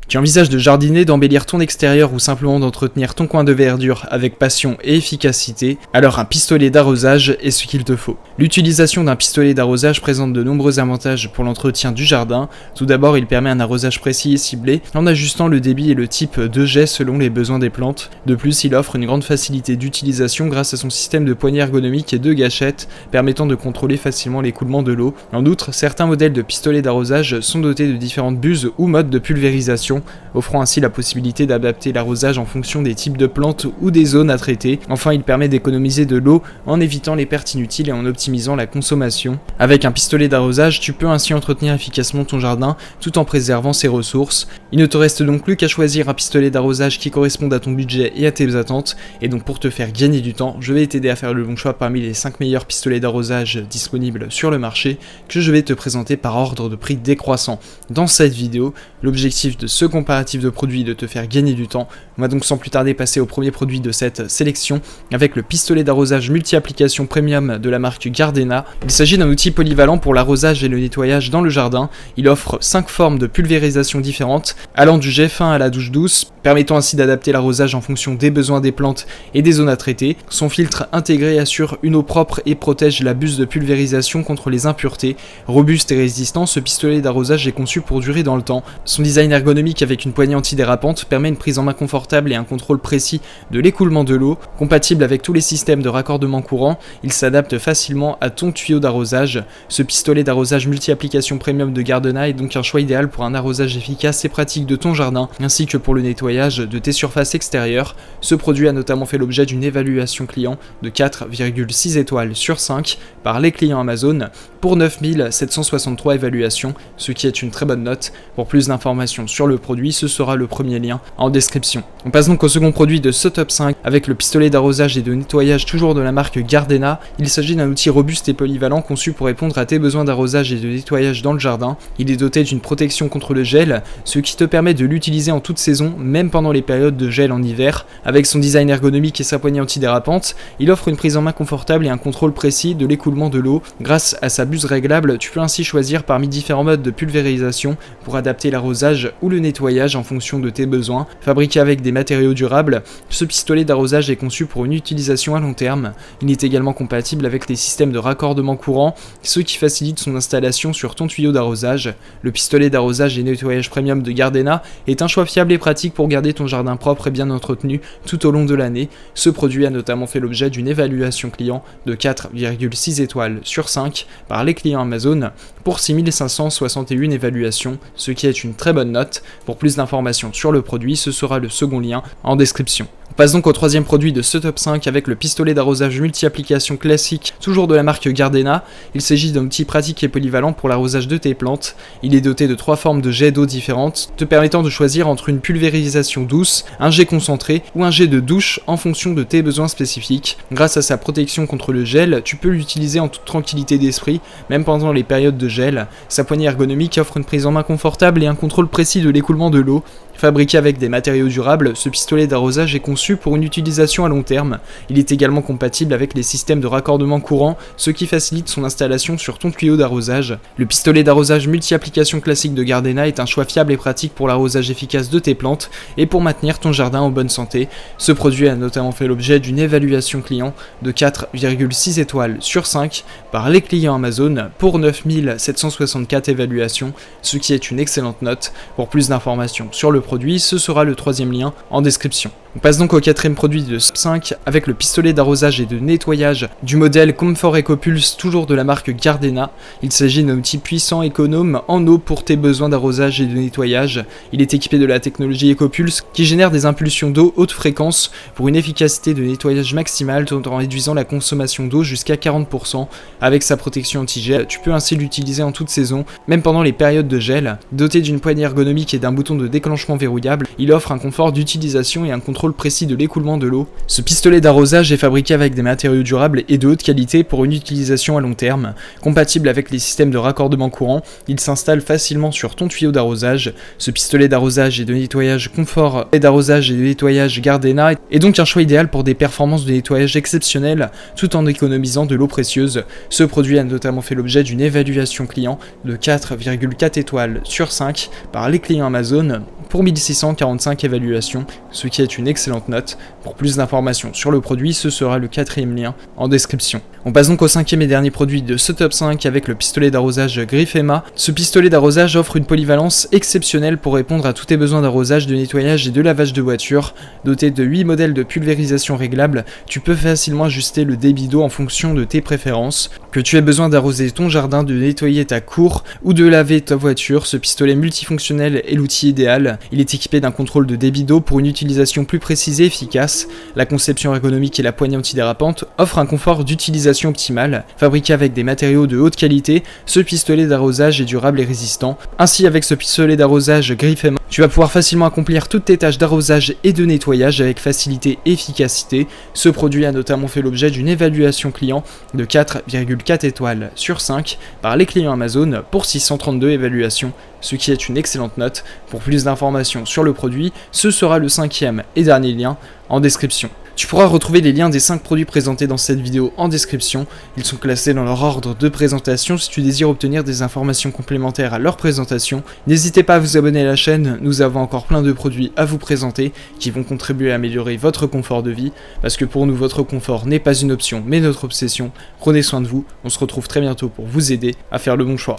Tu envisages de jardiner, d'embellir ton extérieur ou simplement d'entretenir ton coin de verdure avec passion et efficacité, alors un pistolet d'arrosage est ce qu'il te faut. L'utilisation d'un pistolet d'arrosage présente de nombreux avantages pour l'entretien du jardin. Tout d'abord, il permet un arrosage précis et ciblé en ajustant le débit et le type de jet selon les besoins des plantes. De plus, il offre une grande facilité d'utilisation grâce à son système de poignée ergonomique et de gâchette permettant de contrôler facilement l'écoulement de l'eau. En outre, certains modèles de pistolets d'arrosage sont dotés de différentes buses ou modes de pulvérisation, offrant ainsi la possibilité d'adapter l'arrosage en fonction des types de plantes ou des zones à traiter. Enfin, il permet d'économiser de l'eau en évitant les pertes inutiles et en optimisant la consommation. Avec un pistolet d'arrosage, tu peux ainsi entretenir efficacement ton jardin tout en préservant ses ressources. Il ne te reste donc plus qu'à choisir un pistolet d'arrosage qui corresponde à ton budget et à tes attentes. Et donc pour te faire gagner du temps, je vais t'aider à faire le bon choix parmi les 5 meilleurs pistolets d'arrosage disponibles sur le marché que je vais te présenter par ordre de prix décroissant. Dans cette vidéo, l'objectif de ce comparatif de produits est de te faire gagner du temps. On va donc sans plus tarder passer au premier produit de cette sélection avec le pistolet d'arrosage multi-application premium de la marque Gardena. Il s'agit d'un outil polyvalent pour l'arrosage et le nettoyage dans le jardin. Il offre 5 formes de pulvérisation différentes, allant du jet fin à la douche douce, permettant ainsi d'adapter l'arrosage en fonction des besoins des plantes et des zones à traiter. Son filtre intégré assure une eau propre et protège la buse de pulvérisation contre les impuretés. Robuste et résistant, ce pistolet d'arrosage est conçu pour durer dans le temps. Son design ergonomique avec une poignée antidérapante permet une prise en main confortable et un contrôle précis de l'écoulement de l'eau. Compatible avec tous les systèmes de raccordement courant, il s'adapte facilement à ton tuyau d'arrosage. Ce pistolet d'arrosage multi-application premium de Gardena est donc un choix idéal pour un arrosage efficace et pratique de ton jardin, ainsi que pour le nettoyage de tes surfaces extérieures. Ce produit a notamment fait l'objet d'une évaluation client de 4,6 étoiles sur 5 par les clients Amazon pour 9763 évaluations, ce qui est une très bonne note. Pour plus d'informations sur le produit, ce sera le premier lien en description. On passe donc au second produit de ce top 5 avec le pistolet d'arrosage et de nettoyage toujours de la marque Gardena. Il s'agit d'un outil robuste et polyvalent conçu pour répondre à tes besoins d'arrosage et de nettoyage dans le jardin. Il est doté d'une protection contre le gel, ce qui te permet de l'utiliser en toute saison, même pendant les périodes de gel en hiver. Avec son design ergonomique et sa poignée antidérapante, il offre une prise en main confortable et un contrôle précis de l'écoulement de l'eau. Grâce à sa buse réglable, tu peux ainsi choisir parmi différents modes de pulvérisation pour adapter l'arrosage ou le nettoyage en fonction de tes besoins. Fabriqué avec des matériaux durables, ce pistolet d'arrosage est conçu pour une utilisation à long terme. Il est également compatible avec les systèmes de raccordement courant, ce qui facilite son installation sur ton tuyau d'arrosage. Le pistolet d'arrosage et nettoyage premium de Gardena est un choix fiable et pratique pour garder ton jardin propre et bien entretenu tout au long de l'année. Ce produit a notamment fait l'objet d'une évaluation client de 4,6 étoiles sur 5 par les clients Amazon pour 6561 évaluations, ce qui est une très bonne note. Pour plus d'informations sur le produit, ce sera le second lien en description. On passe donc au troisième produit de ce top 5 avec le pistolet d'arrosage multi-application classique, toujours de la marque Gardena. Il s'agit d'un outil pratique et polyvalent pour l'arrosage de tes plantes. Il est doté de 3 formes de jets d'eau différentes, te permettant de choisir entre une pulvérisation douce, un jet concentré ou un jet de douche en fonction de tes besoins spécifiques. Grâce à sa protection contre le gel, tu peux l'utiliser en toute tranquillité d'esprit, même pendant les périodes de gel. Sa poignée ergonomique offre une prise en main confortable et un contrôle précis de l'écoulement de l'eau. Fabriqué avec des matériaux durables, ce pistolet d'arrosage est conçu pour une utilisation à long terme. Il est également compatible avec les systèmes de raccordement courant, ce qui facilite son installation sur ton tuyau d'arrosage. Le pistolet d'arrosage multi-application classique de Gardena est un choix fiable et pratique pour l'arrosage efficace de tes plantes et pour maintenir ton jardin en bonne santé. Ce produit a notamment fait l'objet d'une évaluation client de 4,6 étoiles sur 5 par les clients Amazon pour 9764 évaluations, ce qui est une excellente note. Pour plus d'informations sur le produit, ce sera le troisième lien en description. On passe donc au quatrième produit de ce 5 avec le pistolet d'arrosage et de nettoyage du modèle Comfort EcoPulse, toujours de la marque Gardena. Il s'agit d'un outil puissant économe en eau pour tes besoins d'arrosage et de nettoyage. Il est équipé de la technologie EcoPulse qui génère des impulsions d'eau haute fréquence pour une efficacité de nettoyage maximale tout en réduisant la consommation d'eau jusqu'à 40%. Avec sa protection anti-gel, tu peux ainsi l'utiliser en toute saison, même pendant les périodes de gel. Doté d'une poignée ergonomique et d'un bouton de déclenchement verrouillable, il offre un confort d'utilisation et un contrôle précis de l'écoulement de l'eau. Ce pistolet d'arrosage est fabriqué avec des matériaux durables et de haute qualité pour une utilisation à long terme. Compatible avec les systèmes de raccordement courant, il s'installe facilement sur ton tuyau d'arrosage. Ce pistolet d'arrosage et de nettoyage Comfort et d'arrosage et de nettoyage Gardena est donc un choix idéal pour des performances de nettoyage exceptionnelles tout en économisant de l'eau précieuse. Ce produit a notamment fait l'objet d'une évaluation client de 4,4 étoiles sur 5 par les clients Amazon pour 1645 évaluations, ce qui est une excellente note. Pour plus d'informations sur le produit, ce sera le 4e lien en description. On passe donc au 5e et dernier produit de ce top 5 avec le pistolet d'arrosage Grifema. Ce pistolet d'arrosage offre une polyvalence exceptionnelle pour répondre à tous tes besoins d'arrosage, de nettoyage et de lavage de voiture. Doté de 8 modèles de pulvérisation réglables, tu peux facilement ajuster le débit d'eau en fonction de tes préférences. Que tu aies besoin d'arroser ton jardin, de nettoyer ta cour ou de laver ta voiture, ce pistolet multifonctionnel est l'outil idéal. Il est équipé d'un contrôle de débit d'eau pour une utilisation plus précise et efficace. La conception ergonomique et la poignée antidérapante offrent un confort d'utilisation optimal. Fabriqué avec des matériaux de haute qualité, ce pistolet d'arrosage est durable et résistant. Ainsi, avec ce pistolet d'arrosage Grifema, tu vas pouvoir facilement accomplir toutes tes tâches d'arrosage et de nettoyage avec facilité et efficacité. Ce produit a notamment fait l'objet d'une évaluation client de 4,4 étoiles sur 5 par les clients Amazon pour 632 évaluations, ce qui est une excellente note. Pour plus d'informations sur le produit, ce sera le 5e et dernier lien en description. Tu pourras retrouver les liens des 5 produits présentés dans cette vidéo en description. Ils sont classés dans leur ordre de présentation si tu désires obtenir des informations complémentaires à leur présentation. N'hésitez pas à vous abonner à la chaîne, nous avons encore plein de produits à vous présenter qui vont contribuer à améliorer votre confort de vie, parce que pour nous votre confort n'est pas une option mais notre obsession. Prenez soin de vous, on se retrouve très bientôt pour vous aider à faire le bon choix.